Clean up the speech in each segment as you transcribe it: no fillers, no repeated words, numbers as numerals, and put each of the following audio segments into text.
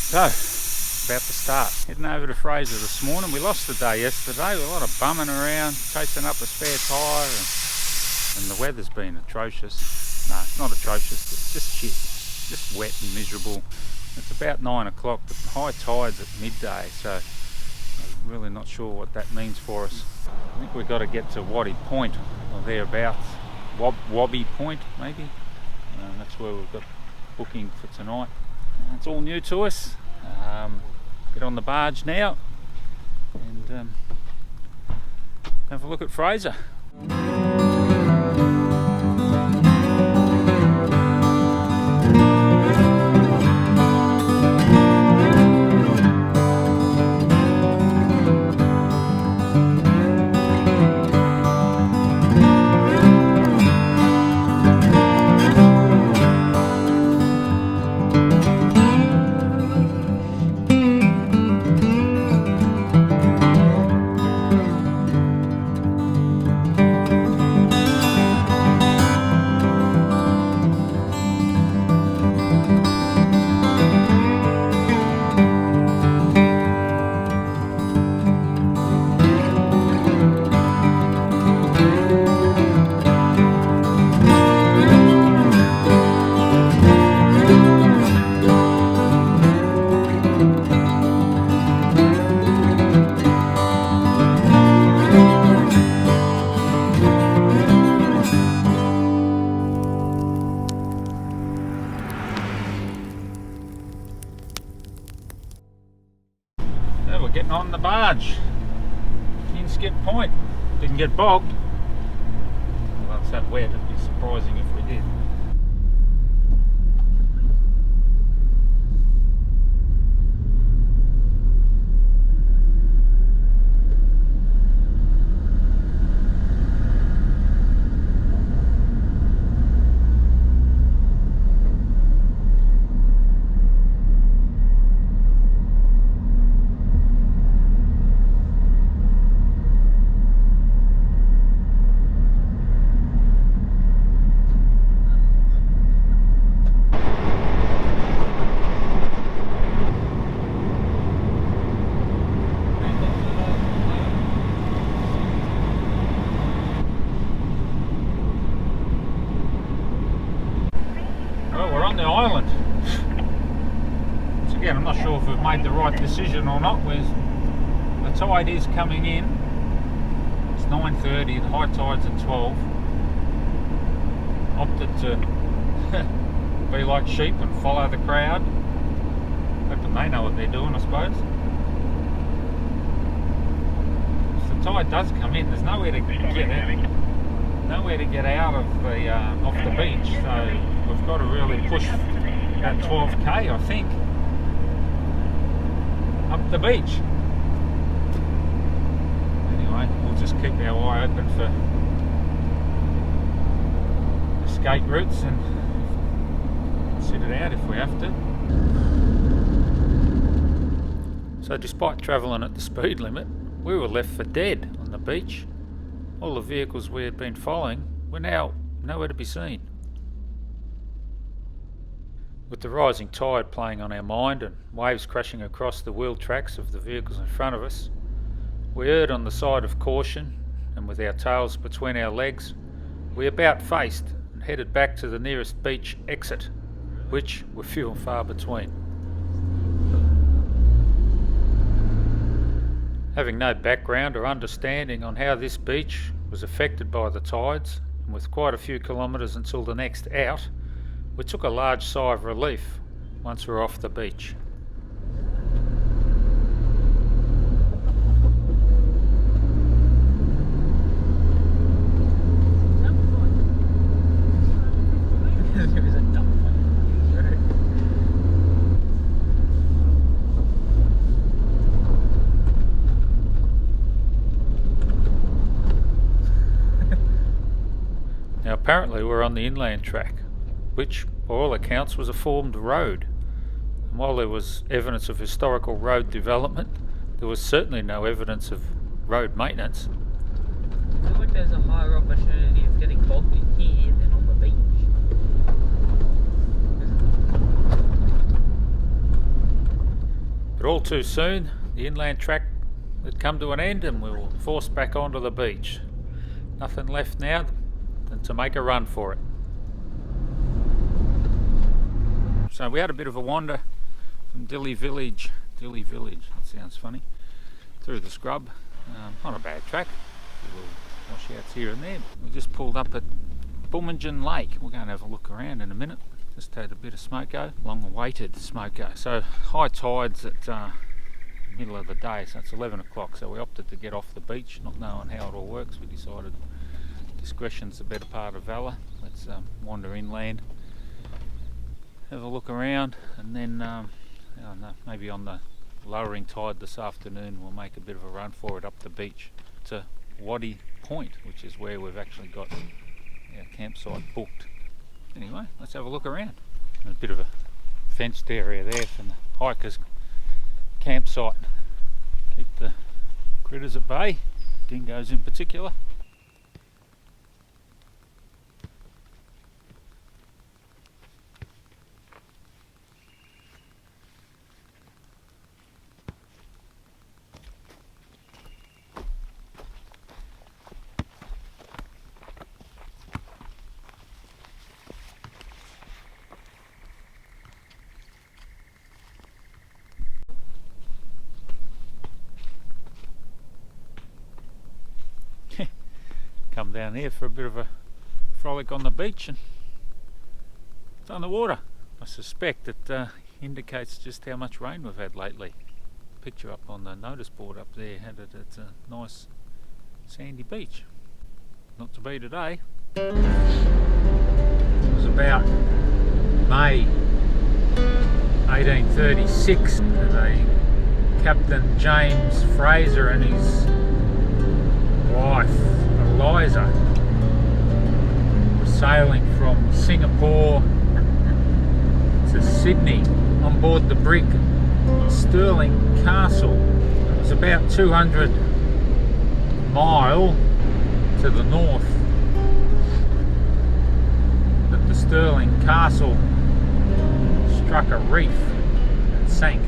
So, about to start. Heading over to Fraser this morning. We lost the day yesterday. A lot of bumming around, chasing up a spare tyre, and the weather's been atrocious. No, it's not atrocious, it's just shit. Just wet and miserable. It's about 9 o'clock, but high tide's at midday, so I'm really not sure what that means for us. I think we've got to get to Waddy Point, or thereabouts. Wobby Point, maybe. That's where we've got booking for tonight. It's all new to us. Get on the barge now and have a look at Fraser. We're getting on the barge. Inskip Point. Didn't get bogged. Well, it's that wet, it'd be surprising if we did. The island. So again, I'm not sure if we've made the right decision or not. The tide is coming in. It's 9:30, the high tide's at 12. Opted to be like sheep and follow the crowd. Hoping they know what they're doing, I suppose. If the tide does come in, there's nowhere to get out of the off the beach, so we've got to really push that 12k, I think, up the beach. Anyway, we'll just keep our eye open for escape routes and sit it out if we have to. So despite travelling at the speed limit, we were left for dead on the beach. All the vehicles we had been following were now nowhere to be seen. With the rising tide playing on our mind and waves crashing across the wheel tracks of the vehicles in front of us, we erred on the side of caution, and with our tails between our legs, we about faced and headed back to the nearest beach exit, which were few and far between. Having no background or understanding on how this beach was affected by the tides, and with quite a few kilometres until the next out, we took a large sigh of relief once we were off the beach. Now apparently we're on the inland track, which by all accounts was a formed road, and while there was evidence of historical road development, there was certainly no evidence of road maintenance. I feel like there's a higher opportunity of getting bogged in here than on the beach. But all too soon, the inland track had come to an end and we were forced back onto the beach. Nothing left now than to make a run for it. So we had a bit of a wander from Dilly Village, that sounds funny, through the scrub. Not a bad track, little washouts here and there. We just pulled up at Boomingen Lake. We're going to have a look around in a minute. Just had a bit of smoko, long awaited smoko. So high tides at middle of the day, so it's 11 o'clock, so we opted to get off the beach, not knowing how it all works. We decided discretion's the better part of valour. Let's wander inland, have a look around, and then I don't know, maybe on the lowering tide this afternoon we'll make a bit of a run for it up the beach to Waddy Point, which is where we've actually got our campsite booked. Anyway, let's have a look around. There's a bit of a fenced area there from the hikers' campsite. Keep the critters at bay, dingoes in particular. Come down here for a bit of a frolic on the beach and it's on the water. I suspect it indicates just how much rain we've had lately. Picture up on the notice board up there had it. It's a nice sandy beach. Not to be today. It was about May 1836 that a Captain James Fraser and his wife Eliza were sailing from Singapore to Sydney on board the brig Stirling Castle. It was about 200 miles to the north that the Stirling Castle struck a reef and sank.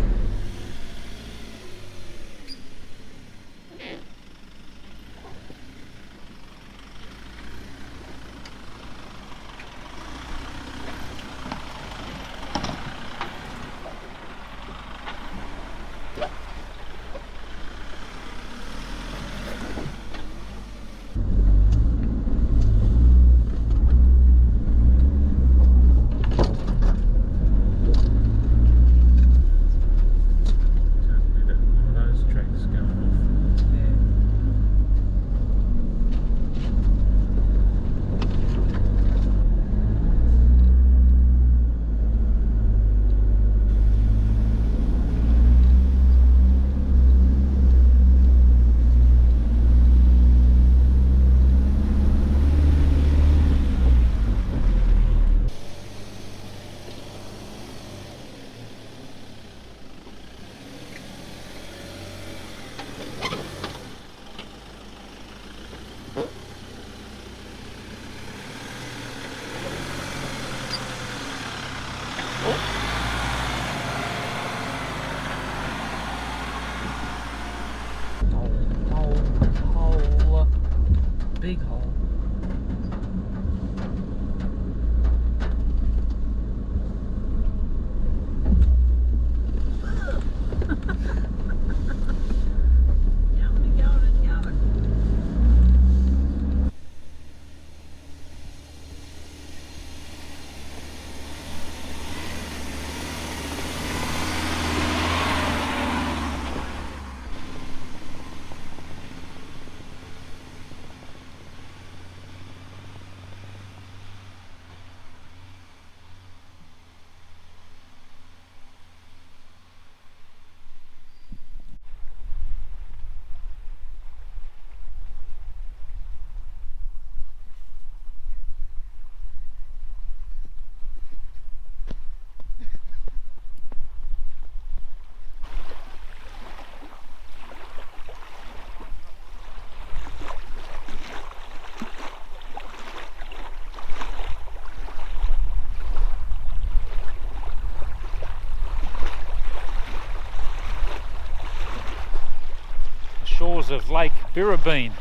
Big hole. shores of Lake Birrabeen.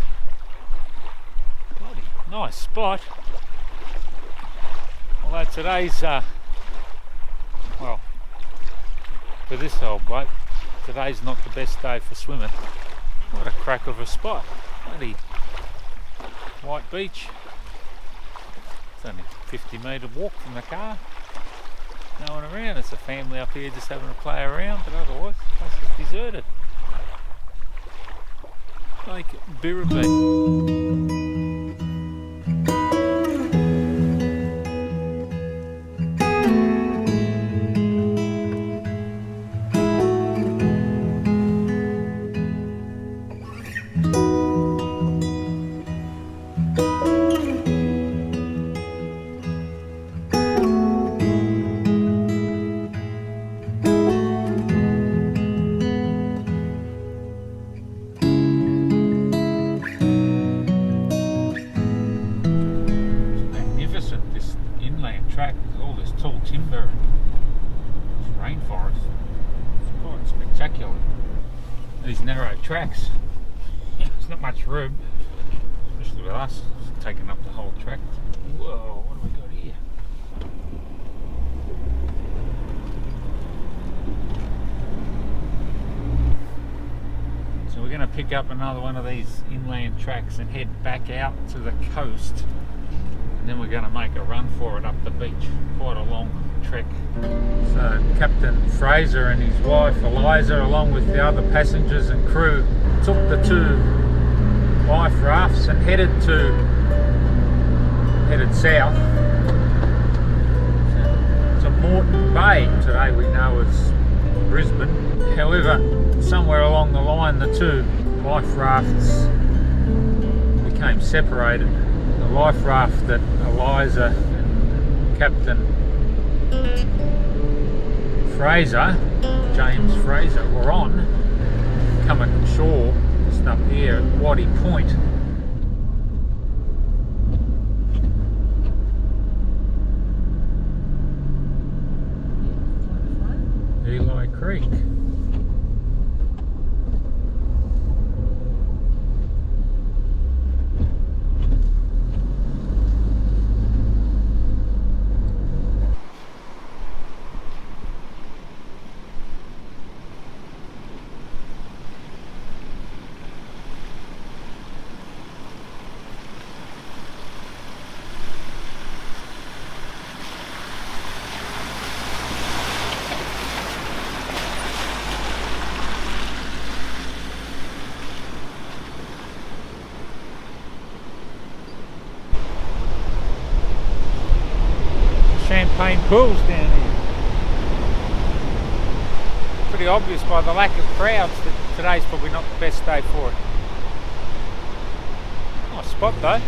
Bloody nice spot. Although today's, well, for this old bloke, today's not the best day for swimming. What a crack of a spot. Bloody white beach. It's only a 50-metre walk from the car. No one around. It's a family up here just having a play around, but otherwise the place is deserted. Lake Birrabeen. Track with all this tall timber and rainforest. It's quite spectacular. These narrow tracks, there's not much room, especially with us taking up the whole track. Whoa, what have we got here? So we're going to pick up another one of these inland tracks and head back out to the coast. Then we're going to make a run for it up the beach. Quite a long trek. So Captain Fraser and his wife Eliza, along with the other passengers and crew, took the two life rafts and headed south to Moreton Bay. Today we know as Brisbane. However, somewhere along the line the two life rafts became separated. The life raft that Eliza and Captain Fraser, James Fraser, were on, coming ashore just up here at Waddy Point. Eli Creek. Champagne pools down here. Pretty obvious by the lack of crowds that today's probably not the best day for it. Nice spot though.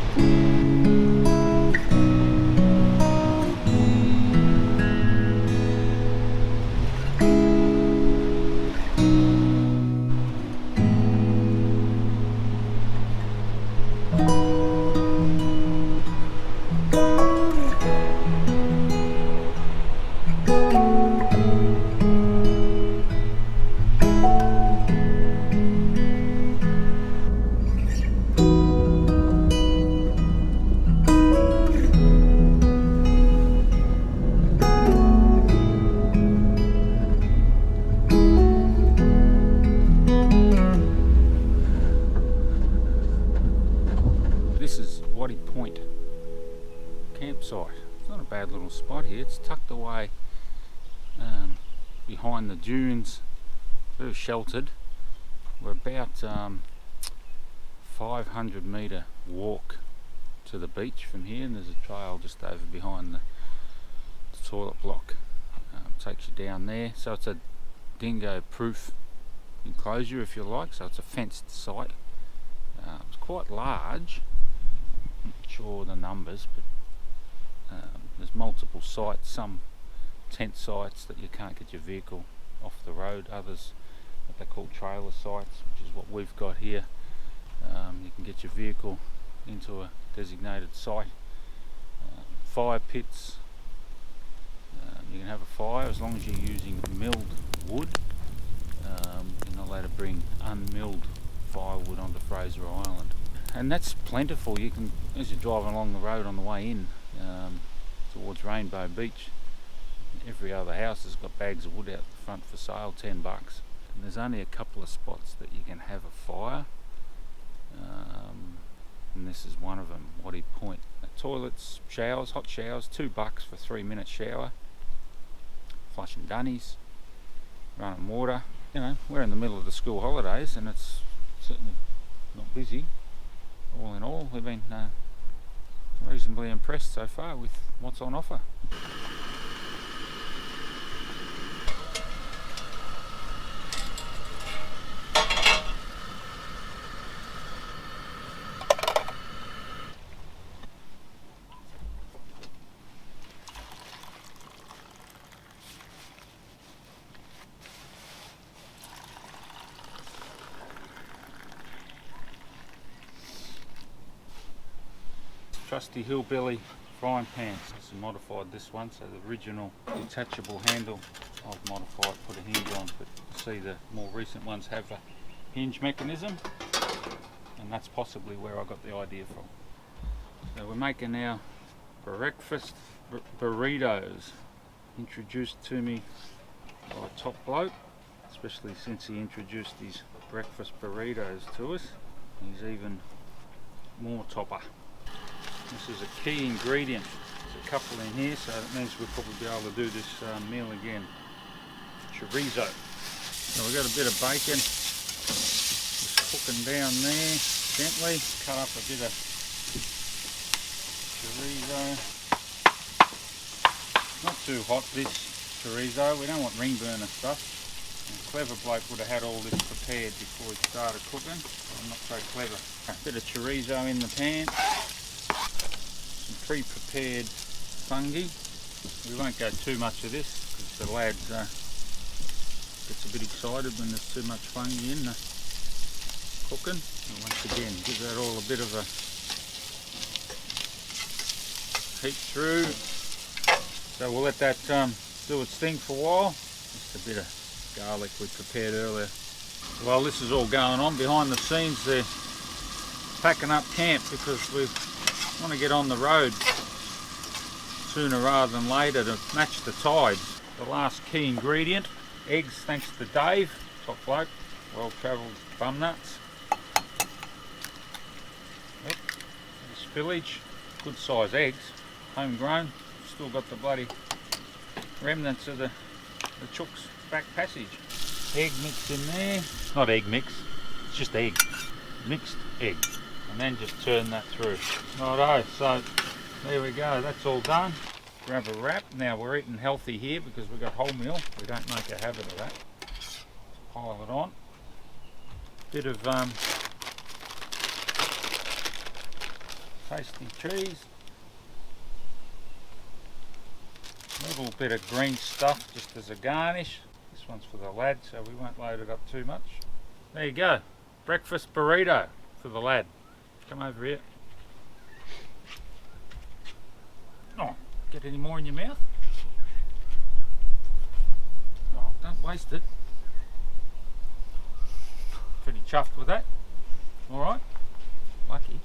Campsite. It's not a bad little spot here. It's tucked away behind the dunes, very sheltered. We're about 500 metre walk to the beach from here, and there's a trail just over behind the toilet block. Takes you down there, so it's a dingo proof enclosure if you like, so it's a fenced site. It's quite large, I'm not sure the numbers, but there's multiple sites, some tent sites that you can't get your vehicle off the road, others what they call trailer sites, which is what we've got here. You can get your vehicle into a designated site. Fire pits, you can have a fire as long as you're using milled wood. You're not allowed to bring unmilled firewood onto Fraser Island. And that's plentiful. You can, as you're driving along the road on the way in towards Rainbow Beach, every other house has got bags of wood out the front for sale, $10. And there's only a couple of spots that you can have a fire, and this is one of them, Waddy Point. Toilets, showers, hot showers, $2 for 3-minute shower, flushing dunnies, running water. You know, we're in the middle of the school holidays and it's certainly not busy. All in all, we've been reasonably impressed so far with what's on offer. Trusty hillbilly frying pans. Just modified this one, so the original detachable handle I've modified, put a hinge on, but you see the more recent ones have a hinge mechanism, and that's possibly where I got the idea from. So we're making our breakfast burritos, introduced to me by a top bloke, especially since he introduced his breakfast burritos to us. He's even more topper. This is a key ingredient. There's a couple in here, so that means we'll probably be able to do this meal again. Chorizo. So we've got a bit of bacon just cooking down there gently. Cut up a bit of chorizo. Not too hot, this chorizo. We don't want ring burner stuff. A clever bloke would have had all this prepared before he started cooking. I'm not so clever. A bit of chorizo in the pan. Pre-prepared fungi. We won't go too much of this because the lad gets a bit excited when there's too much fungi in the cooking. And once again, give that all a bit of a heat through. So we'll let that do its thing for a while. Just a bit of garlic we prepared earlier. While this is all going on behind the scenes, they're packing up camp because we've want to get on the road sooner rather than later to match the tides. The last key ingredient, eggs, thanks to Dave, top bloke, well travelled bum nuts. Yep, spillage, good size eggs, homegrown, still got the bloody remnants of the chook's back passage. Egg mix in there, not egg mix, it's just egg, mixed egg. And then just turn that through. Righto, so there we go, that's all done. Grab a wrap. Now we're eating healthy here because we've got wholemeal. We don't make a habit of that. Pile it on. Bit of tasty cheese. A little bit of green stuff just as a garnish. This one's for the lad, so we won't load it up too much. There you go, breakfast burrito for the lad. Come over here. Oh, get any more in your mouth? Oh, don't waste it. Pretty chuffed with that. Alright, lucky.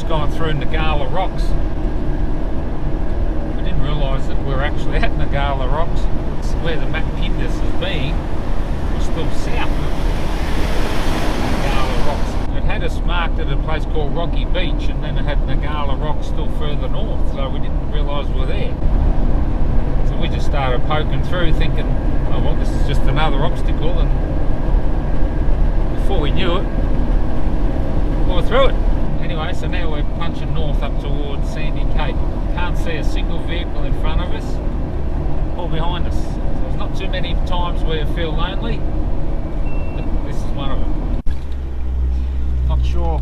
just gone through Nagala Rocks. We didn't realise that we were actually at Nagala Rocks. It's where the map pinned us as being. We're still south of Nagala Rocks. It had us marked at a place called Rocky Beach, and then it had Nagala Rocks still further north, so we didn't realise we were there. So we just started poking through thinking, oh well, this is just another obstacle, and before we knew it, we were through it. Anyway, so now we're punching north up towards Sandy Cape. Can't see a single vehicle in front of us or behind us. So there's not too many times where you feel lonely, but this is one of them. Not sure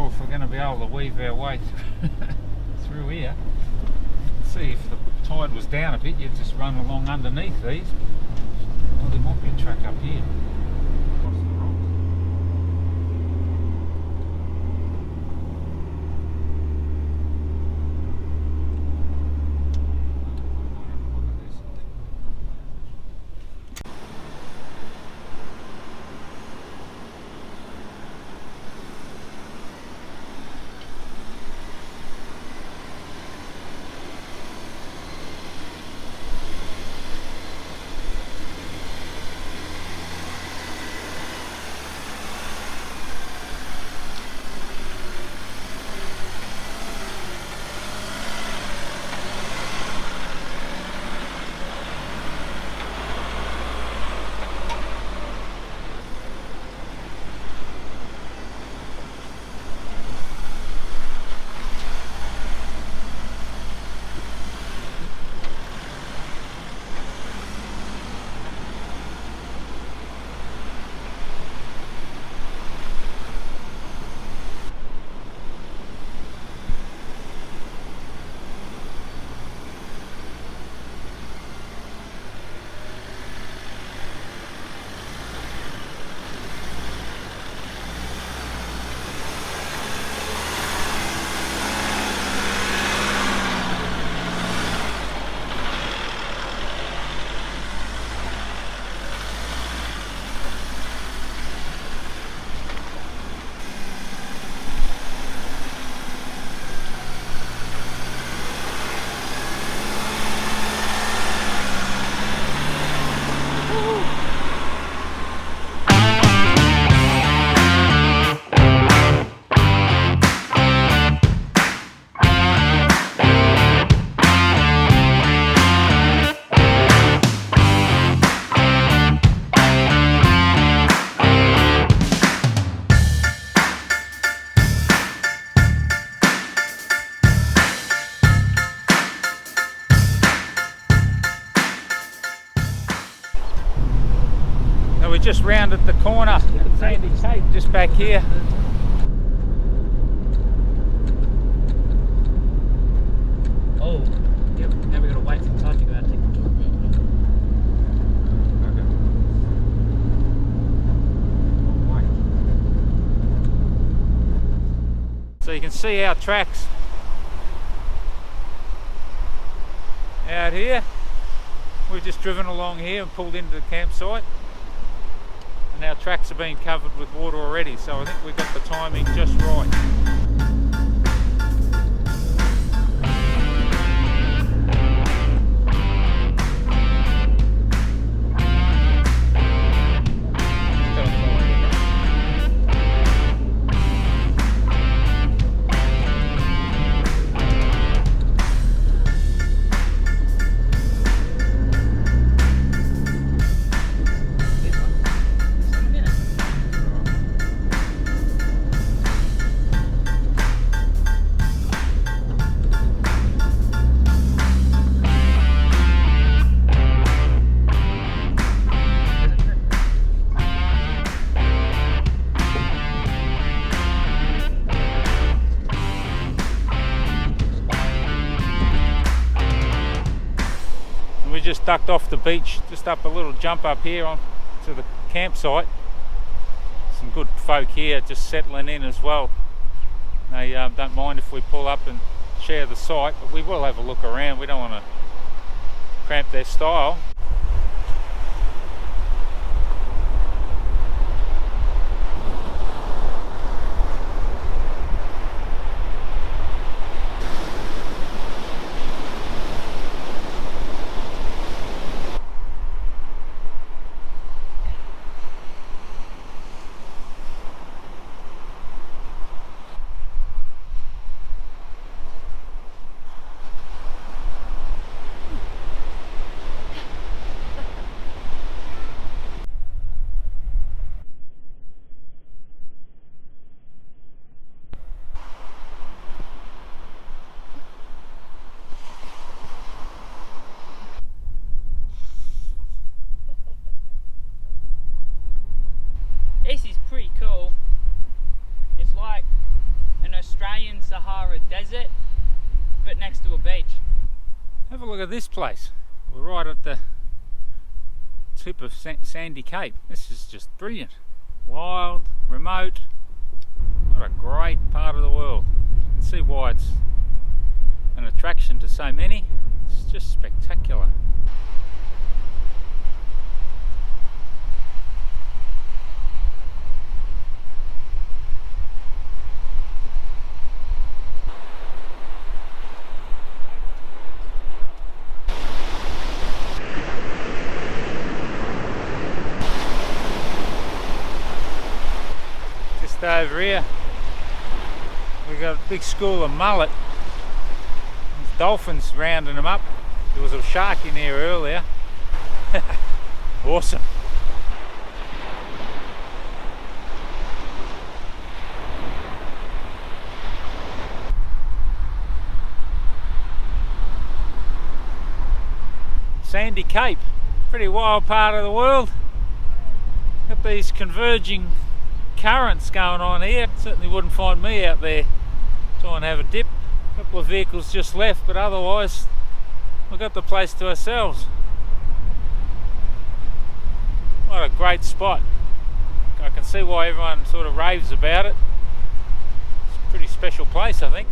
if we're going to be able to weave our way through here. Let's see, if the tide was down a bit, you'd just run along underneath these. Well, there might be a track up here. We just rounded the corner, Sandy Cape, just back here. Oh, yep. Now we've got to wait for the tide to go out. So you can see our tracks out here. We've just driven along here and pulled into the campsite. And our tracks have been covered with water already, so I think we got the timing just right. Just ducked off the beach, just up a little jump up here on to the campsite. Some good folk here just settling in as well. They don't mind if we pull up and share the site, but we will have a look around. We don't want to cramp their style. pretty cool. It's like an Australian Sahara desert, but next to a beach. Have a look at this place. We're right at the tip of Sandy Cape. This is just brilliant. Wild, remote. What a great part of the world. You can see why it's an attraction to so many. It's just spectacular. Just over here we got a big school of mullet. There's dolphins rounding them up. There was a shark in there earlier. Awesome. Sandy Cape, pretty wild part of the world. Got these converging currents going on here. Certainly wouldn't find me out there trying to have a dip. A couple of vehicles just left, but otherwise we've got the place to ourselves. What a great spot. I can see why everyone sort of raves about it. It's a pretty special place, I think.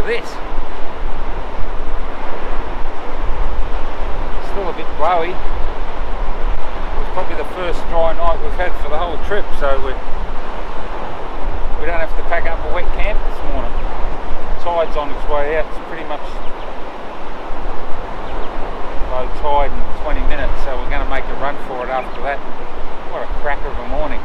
This. Still a bit blowy. It was probably the first dry night we've had for the whole trip, so we don't have to pack up a wet camp this morning. The tide's on its way out. It's pretty much low tide in 20 minutes, so we're going to make a run for it after that. What a cracker of a morning.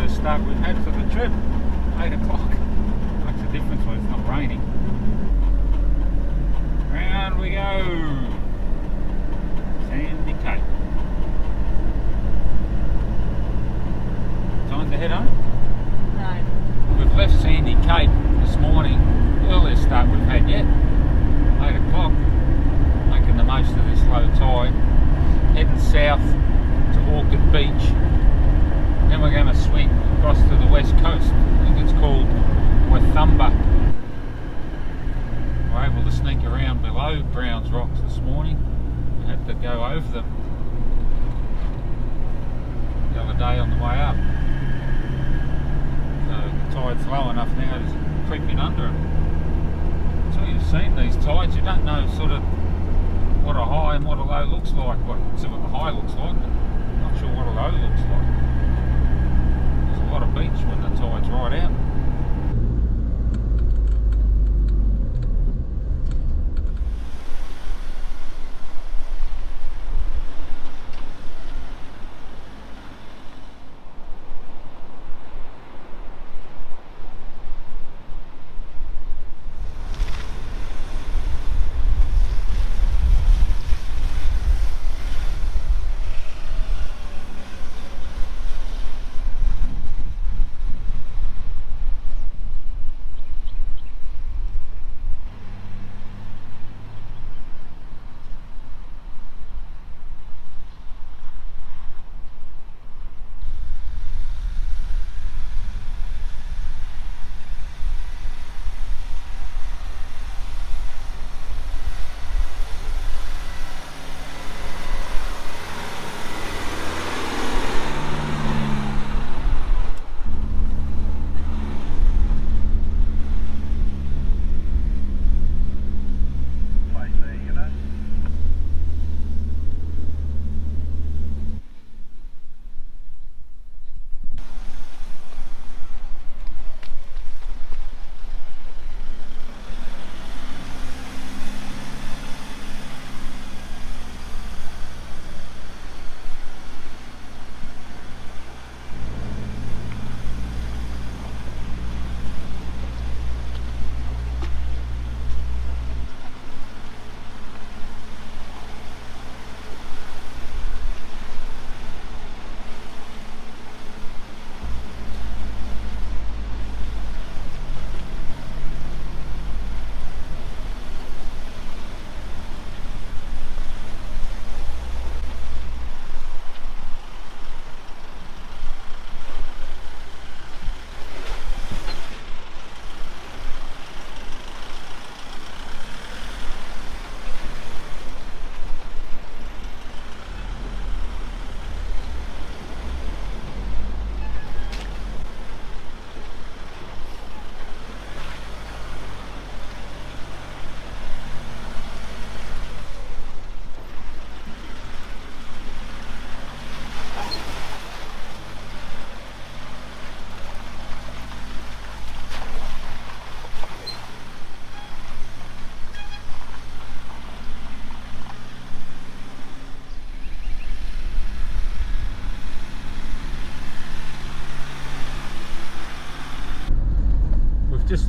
Start we've had for the trip. 8 o'clock. Makes a difference when it's not raining. Round we go. Sandy Cape. Time to head home? No. We've left Sandy Cape this morning. Earliest start we've had yet. 8 o'clock. Making the most of this low tide. Heading south to Orchid Beach. Then we're going to swing across to the west coast. I think it's called Wathumba. We're able to sneak around below Browns Rocks this morning. We had to go over them the other day on the way up. So the tide's low enough now, it's creeping under them. Until you've seen these tides, you don't know sort of what a high and what a low looks like. Well, you can see what the high looks like, but I'm not sure what a low looks like. A lot of beach when the tide's right out.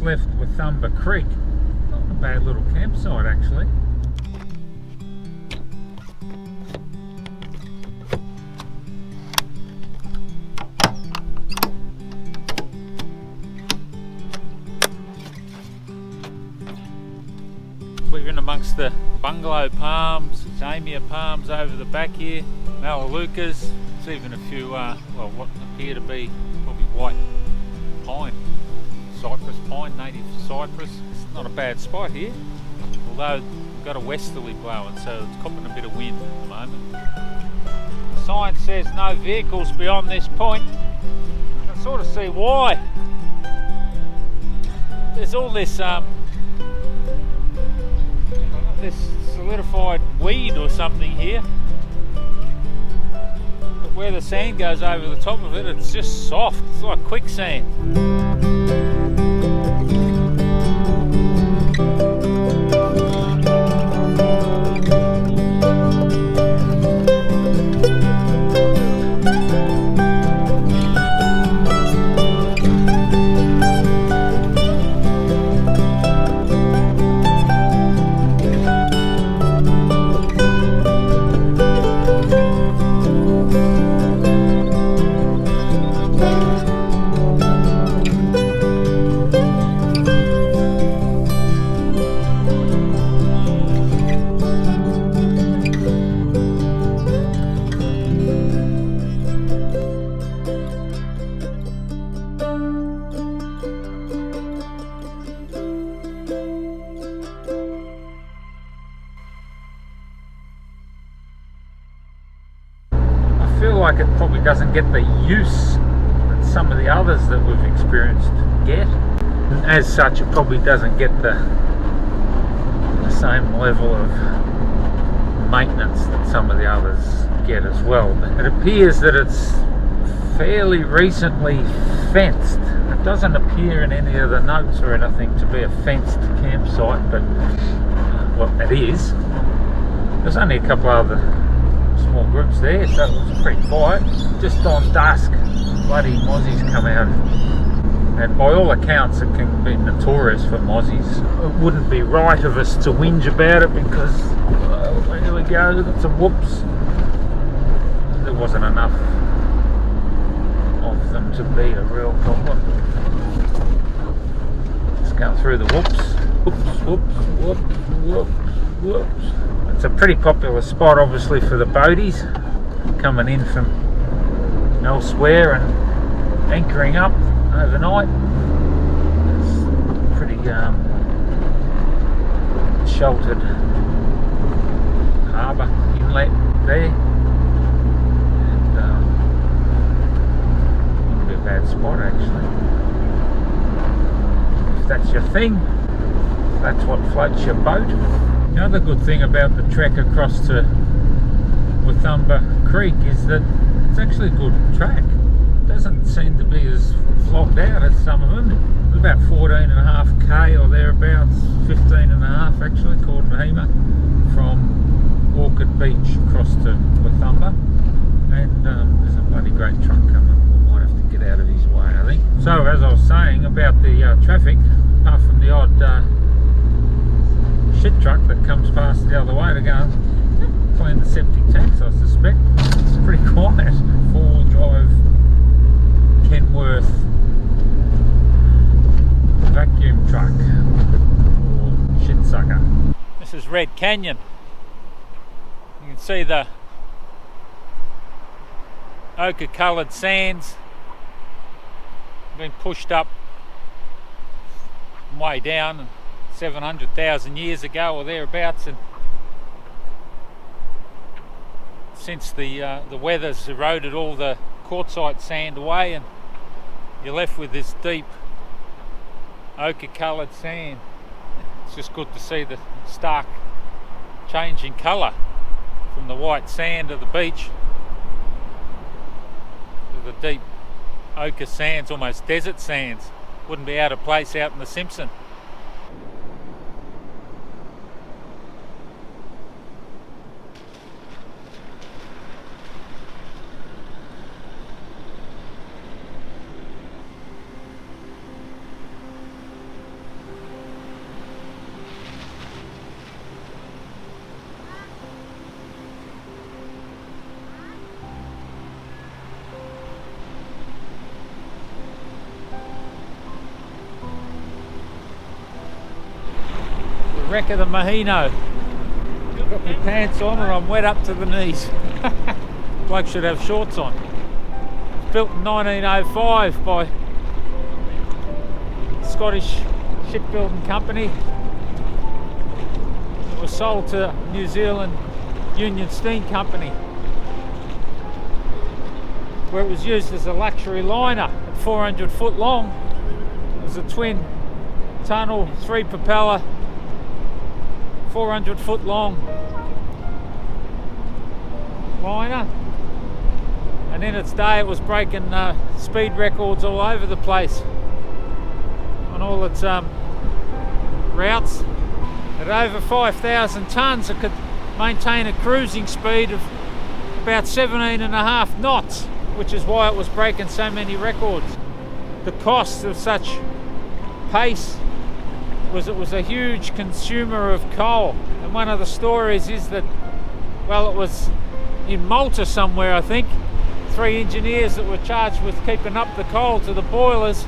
just left Wathumba Creek. Not a bad little campsite actually. We're in amongst the bungalow palms, Jamia palms over the back here, Melaleucas. There's even a few, well, what appear to be probably white pine, cypress pine, native cypress. It's not a bad spot here, although we've got a westerly blowing, so it's copping a bit of wind at the moment. The sign says no vehicles beyond this point. I can sort of see why. There's all this solidified weed or something here, but where the sand goes over the top of it, it's just soft. It's like quicksand. I feel like it probably doesn't get the use that some of the others that we've experienced get. And as such, it probably doesn't get the same level of maintenance that some of the others get as well. But it appears that it's fairly recently fenced. It doesn't appear in any of the notes or anything to be a fenced campsite, but well, it is. There's only a couple of other small groups there, so it was pretty quiet. Just on dusk, bloody mozzies come out, and by all accounts it can be notorious for mozzies. It wouldn't be right of us to whinge about it because, well, here we go, we've got some whoops. There wasn't enough of them to be a real problem. Just going through the whoops, whoops, whoops, whoops, whoops, whoops. It's a pretty popular spot obviously for the boaties coming in from elsewhere and anchoring up overnight. It's pretty sheltered harbour inlet there, and wouldn't be a bad spot actually. If that's your thing, that's what floats your boat. The other good thing about the trek across to Wathumba Creek is that it's actually a good track. It doesn't seem to be as flogged out as some of them. It's about 14.5k or thereabouts, 15.5 actually, according to HEMA, from Orchid Beach across to Wathumba. And there's a bloody great truck coming. We might have to get out of his way, I think. So as I was saying about the traffic, apart from the odd shit truck that comes past the other way to go and clean the septic tanks, I suspect, it's pretty quiet. 4-wheel drive Kenworth vacuum truck or shit sucker. This is Red Canyon. You can see the ochre coloured sands been pushed up way down 700,000 years ago or thereabouts, and since the weather's eroded all the quartzite sand away, and you're left with this deep ochre coloured sand. It's just good to see the stark change in colour from the white sand of the beach to the deep ochre sands, almost desert sands. Wouldn't be out of place out in the Simpson. Wreck of the Mahino. Got my pants on and I'm wet up to the knees. Bloke should have shorts on. It's built in 1905 by a Scottish shipbuilding company. It was sold to New Zealand Union Steam Company, where it was used as a luxury liner at 400 foot long. It was a twin tunnel, 3 propeller, 400 foot long liner, and in its day it was breaking speed records all over the place on all its routes. At over 5,000 tonnes it could maintain a cruising speed of about 17.5 knots, which is why it was breaking so many records. The cost of such pace was it was a huge consumer of coal, and one of the stories is that, well, it was in Malta somewhere, I think, 3 engineers that were charged with keeping up the coal to the boilers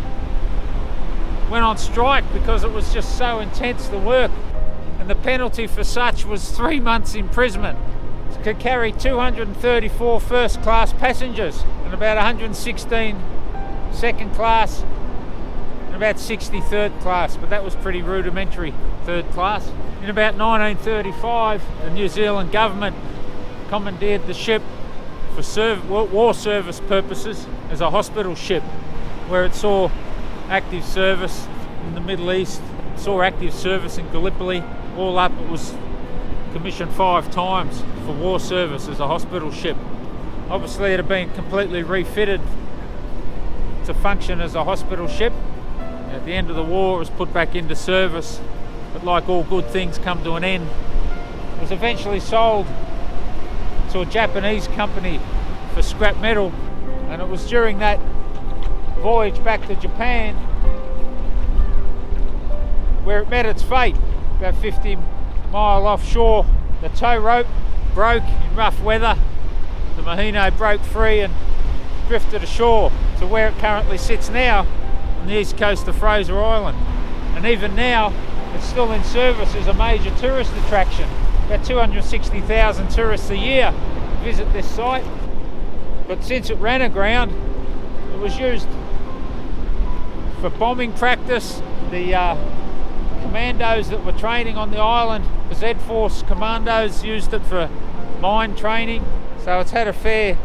went on strike because it was just so intense, the work, and the penalty for such was 3 months imprisonment. It could carry 234 first class passengers and about 116 second class and about 60 third class, but that was pretty rudimentary third class. In about 1935, the New Zealand government commandeered the ship for war service purposes as a hospital ship, where it saw active service in the Middle East, saw active service in Gallipoli. All up, it was commissioned 5 times for war service as a hospital ship. Obviously it had been completely refitted to function as a hospital ship. At the end of the war it was put back into service, but like all good things come to an end. It was eventually sold to a Japanese company for scrap metal, and it was during that voyage back to Japan where it met its fate. About 50 mile offshore, the tow rope broke in rough weather. The Mahino broke free and drifted ashore to where it currently sits now on the east coast of Fraser Island. And even now it's still in service as a major tourist attraction. About 260,000 tourists a year visit this site. But since it ran aground, it was used for bombing practice. The commandos that were training on the island, the Z Force commandos, used it for mine training. So it's had a fair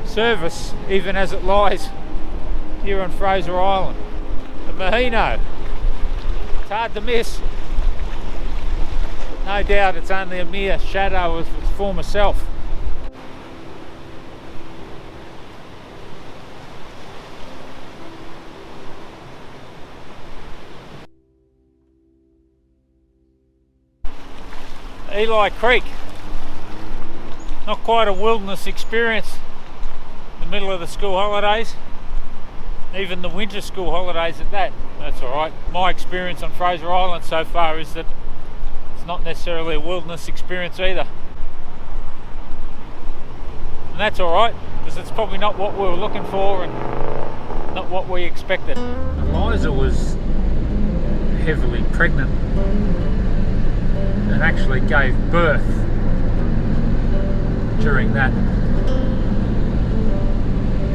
service even as it lies here on Fraser Island. The Mahino, it's hard to miss. No doubt it's only a mere shadow of its former self. Eli Creek, not quite a wilderness experience in the middle of the school holidays, even the winter school holidays at that. That's alright. My experience on Fraser Island so far is that it's not necessarily a wilderness experience either. And that's alright, because it's probably not what we were looking for and not what we expected. Eliza was heavily pregnant and actually gave birth during that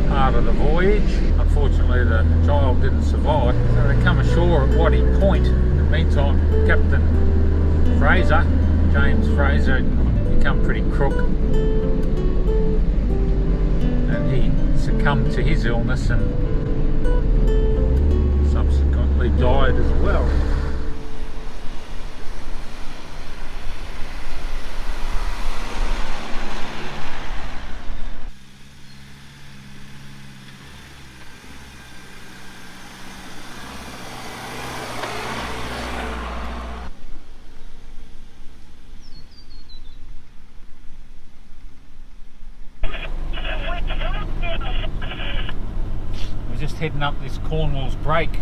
part of the voyage. Unfortunately the child didn't survive, so they come ashore at Waddy Point. In the meantime, Captain Fraser, James Fraser, had become pretty crook and he succumbed to his illness and subsequently died as well. Just heading up this Cornwall's Break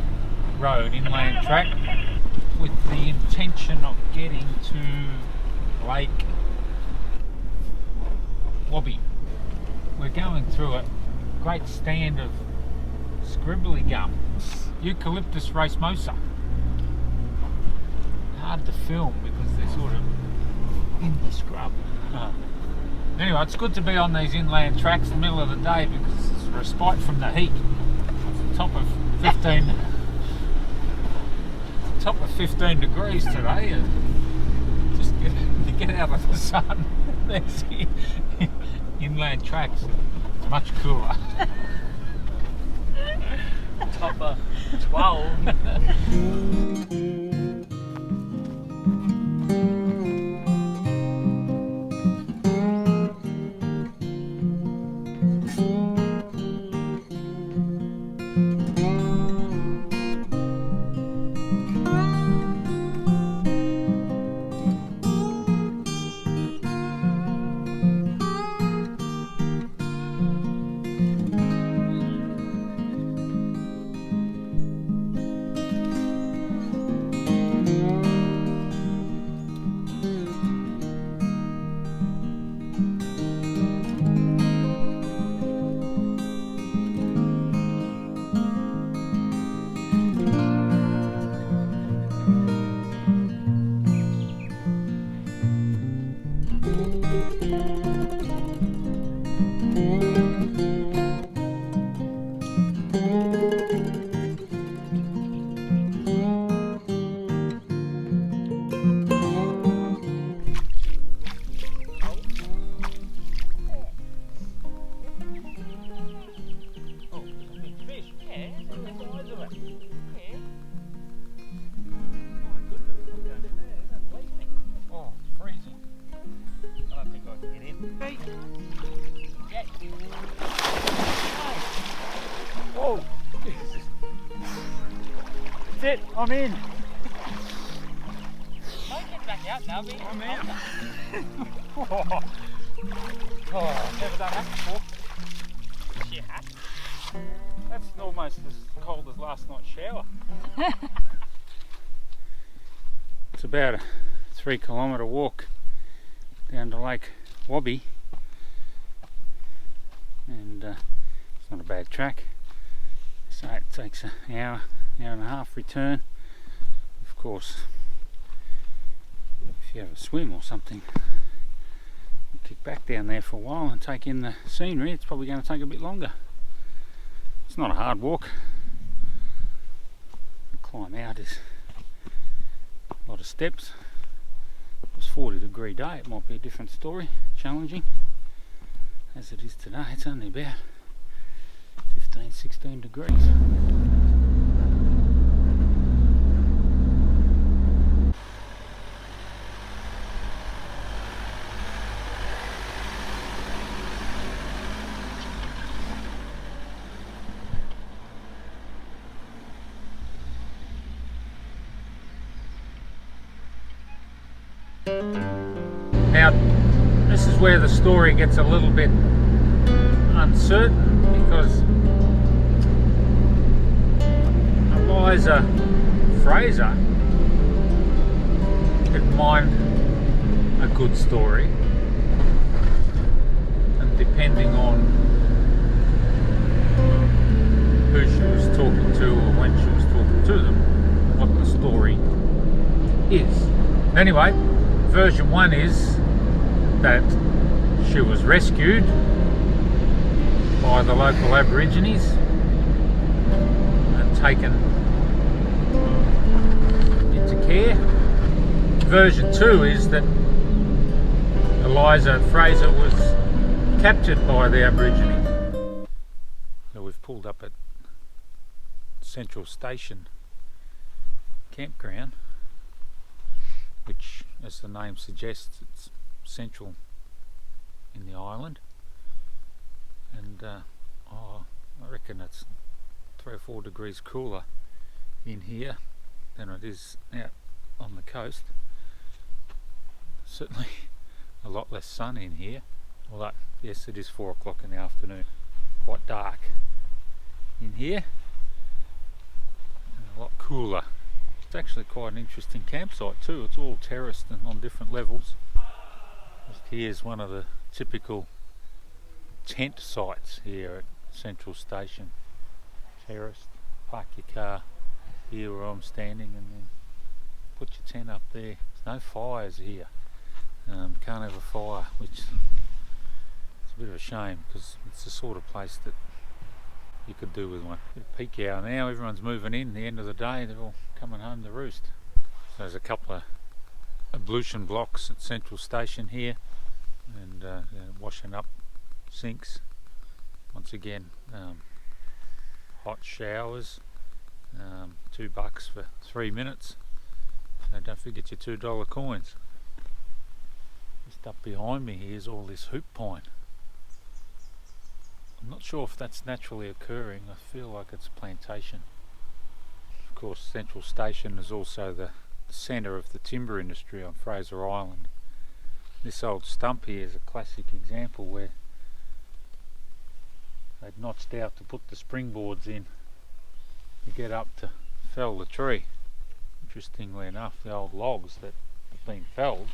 Road inland track with the intention of getting to Lake Wobby. We're going through a great stand of scribbly gum, Eucalyptus racemosa. hard to film because they're sort of in the scrub. Anyway, it's good to be on these inland tracks in the middle of the day because it's a respite from the heat. It's top of 15 degrees today, and just to get out of the sun. There's the inland tracks. It's much cooler. Top of 12. Oh, Jesus. That's it, I'm in. Don't get back out now, be I'm out. Oh, I've never done that before. Shit. That's almost as cold as last night's shower. It's about a 3 kilometre walk down to Lake Wobby, and it's not a bad track. So it takes an hour and a half return. Of course, if you have a swim or something, you kick back down there for a while and take in the scenery, it's probably going to take a bit longer. It's not a hard walk. The climb out is a lot of steps. It was a 40-degree day, it might be a different story, challenging. As it is today, it's only about 15-16 degrees. Now, this is where the story gets a little bit uncertain, because Eliza Fraser didn't mind a good story, and depending on who she was talking to or when she was talking to them, what the story is. Anyway, version 1 is that she was rescued by the local Aborigines and taken into care. Version 2 is that Eliza Fraser was captured by the Aborigines. So we've pulled up at Central Station campground, which, as the name suggests, it's central in the island, and I reckon it's 3 or 4 degrees cooler in here than it is out on the coast. Certainly a lot less sun in here, although yes, it is 4 o'clock in the afternoon. Quite dark in here and a lot cooler. It's actually quite an interesting campsite too. It's all terraced and on different levels. Just here's one of the typical tent sites here at Central Station. Terraced, park your car here where I'm standing, and then put your tent up there. There's no fires here. Can't have a fire, which is a bit of a shame because it's the sort of place that you could do with one. Bit of peak hour now, everyone's moving in. The end of the day, they're all coming home to roost. So there's a couple of ablution blocks at Central Station here, and washing up sinks. Once again, hot showers, $2 for 3 minutes. So don't forget your $2 coins. Just up behind me here is all this hoop pine. I'm not sure if that's naturally occurring. I feel like it's plantation. Of course, Central Station is also the centre of the timber industry on Fraser Island. This old stump here is a classic example where they'd notched out to put the springboards in to get up to fell the tree. Interestingly enough, the old logs that have been felled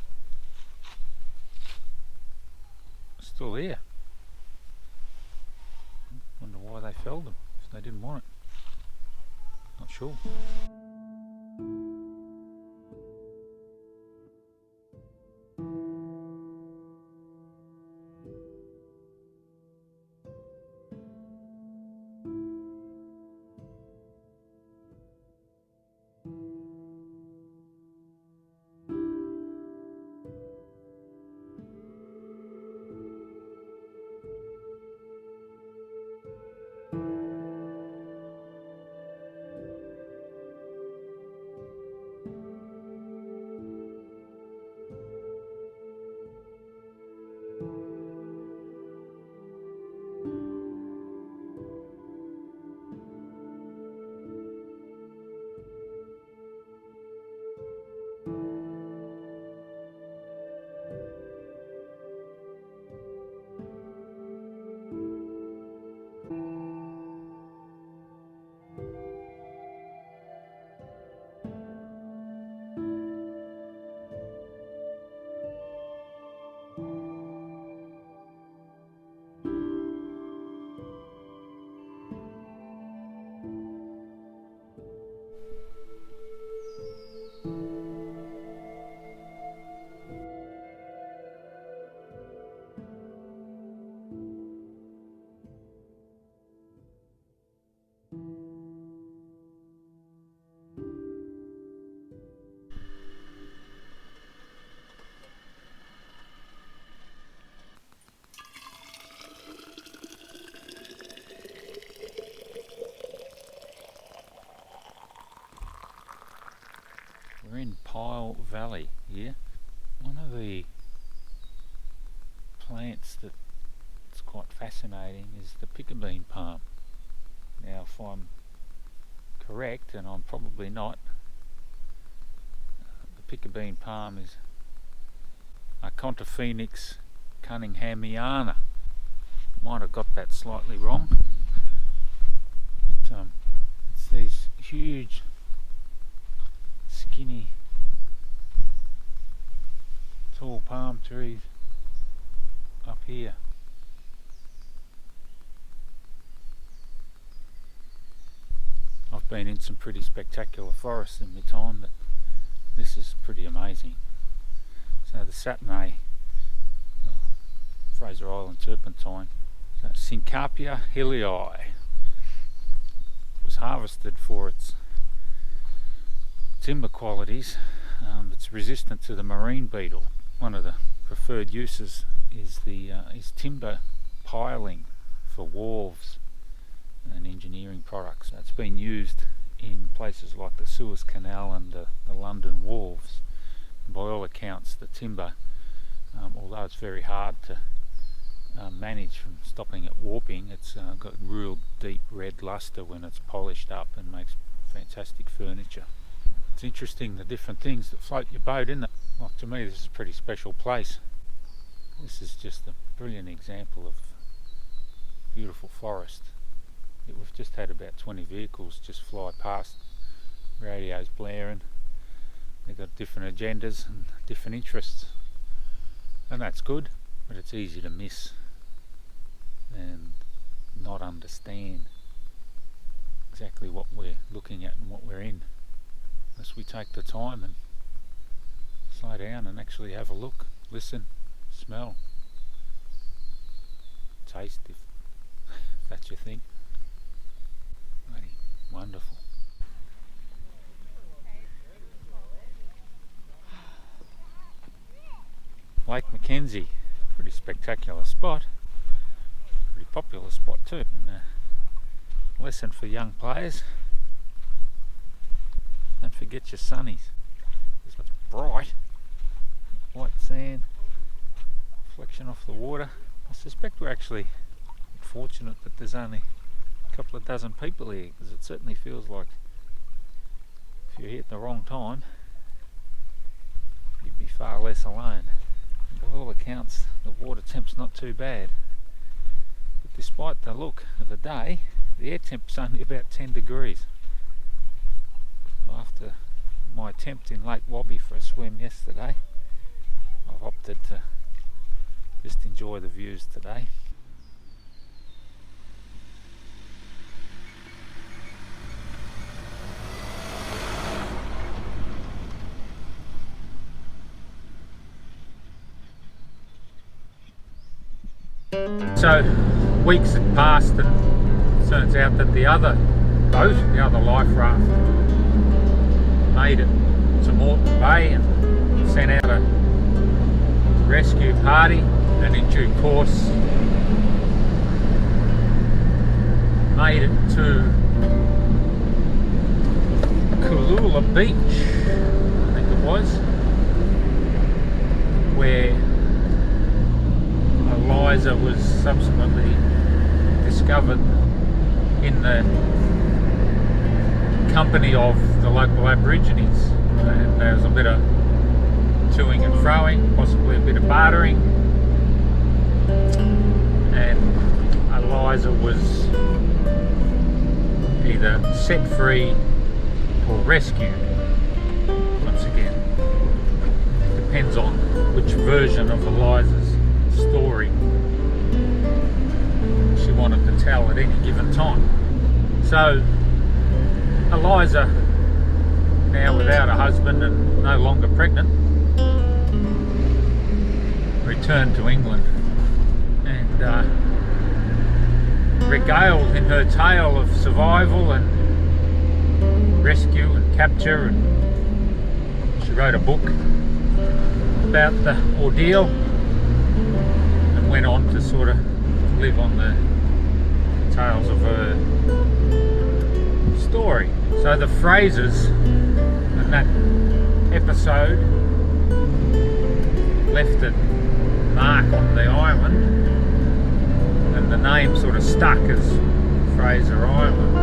are still here. Wonder why they felled them if they didn't want it. Not sure. We're in Pile Valley here. One of the plants that's quite fascinating is the piccabean palm. Now, if I'm correct, and I'm probably not, the piccabean palm is Acontophoenix cunninghamiana. Might have got that slightly wrong, but it's these huge, skinny, tall palm trees up here. I've been in some pretty spectacular forests in my time, but this is pretty amazing. So the Satnay, Fraser Island turpentine, so Syncarpia hillii, was harvested for its timber qualities. It's resistant to the marine beetle. One of the preferred uses is timber piling for wharves and engineering products. It's been used in places like the Suez Canal and the London wharves. By all accounts, the timber, although it's very hard to manage from stopping it warping, it's got real deep red luster when it's polished up and makes fantastic furniture. It's interesting the different things that float your boat, isn't it? Well, to me this is a pretty special place. This is just a brilliant example of beautiful forest. We've just had about 20 vehicles just fly past, radios blaring. They've got different agendas and different interests, and that's good, but it's easy to miss and not understand exactly what we're looking at and what we're in unless we take the time and slow down and actually have a look, listen, smell, taste if that's your thing. Bloody wonderful. Lake Mackenzie, pretty spectacular spot, pretty popular spot too, and a lesson for young players. Don't forget your sunnies, because it's bright, white sand, reflection off the water. I suspect we're actually fortunate that there's only a couple of dozen people here, because it certainly feels like if you're here at the wrong time, you'd be far less alone. By all accounts, the water temp's not too bad, but despite the look of the day, the air temp's only about 10 degrees. After my attempt in Lake Wabi for a swim yesterday, I've opted to just enjoy the views today. So weeks had passed and it turns out that the other boat, the other life raft, made it to Moreton Bay and sent out a rescue party, and in due course made it to Cooloola Beach, I think it was, where Eliza was subsequently discovered in the company of the local Aborigines, and there was a bit of toing and froing, possibly a bit of bartering, and Eliza was either set free or rescued. Once again, depends on which version of Eliza's story she wanted to tell at any given time. So Eliza, now without a husband and no longer pregnant, returned to England and regaled in her tale of survival and rescue and capture, and she wrote a book about the ordeal and went on to sort of live on the tales of her story. So the Frasers in that episode left a mark on the island, and the name sort of stuck as Fraser Island.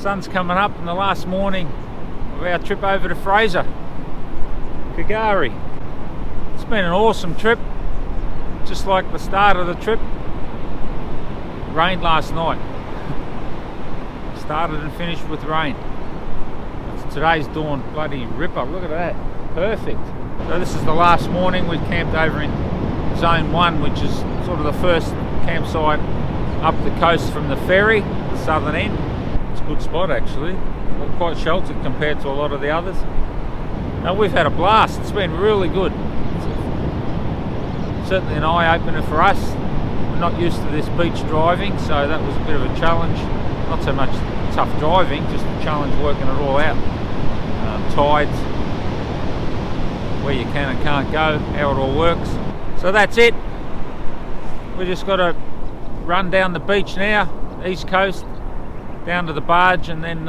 Sun's coming up in the last morning of our trip over to Fraser, Kagari. It's been an awesome trip, just like the start of the trip. It rained last night. Started and finished with rain. Today's dawn bloody ripper, look at that, perfect. So this is the last morning. We've camped over in Zone 1, which is sort of the first campsite up the coast from the ferry, the southern end. It's a good spot actually, quite sheltered compared to a lot of the others. Now we've had a blast. It's been really good. Certainly an eye-opener for us. We're not used to this beach driving, so that was a bit of a challenge. Not so much tough driving, just a challenge working it all out. Tides, where you can and can't go, how it all works. So that's it. We just got to run down the beach now, east coast, down to the barge, and then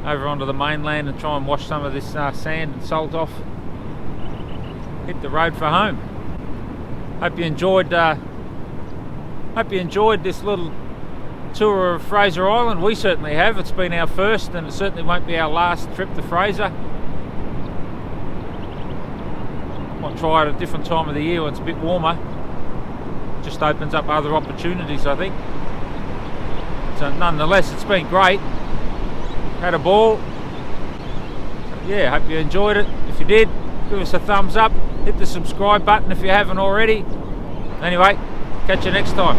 over onto the mainland and try and wash some of this sand and salt off. Hit the road for home. Hope you enjoyed this little tour of Fraser Island. We certainly have. It's been our first, and it certainly won't be our last trip to Fraser. Might try it at a different time of the year when it's a bit warmer. Just opens up other opportunities, I think. So nonetheless, it's been great. Had a ball. Yeah, hope you enjoyed it. If you did, give us a thumbs up. Hit the subscribe button if you haven't already. Anyway, catch you next time.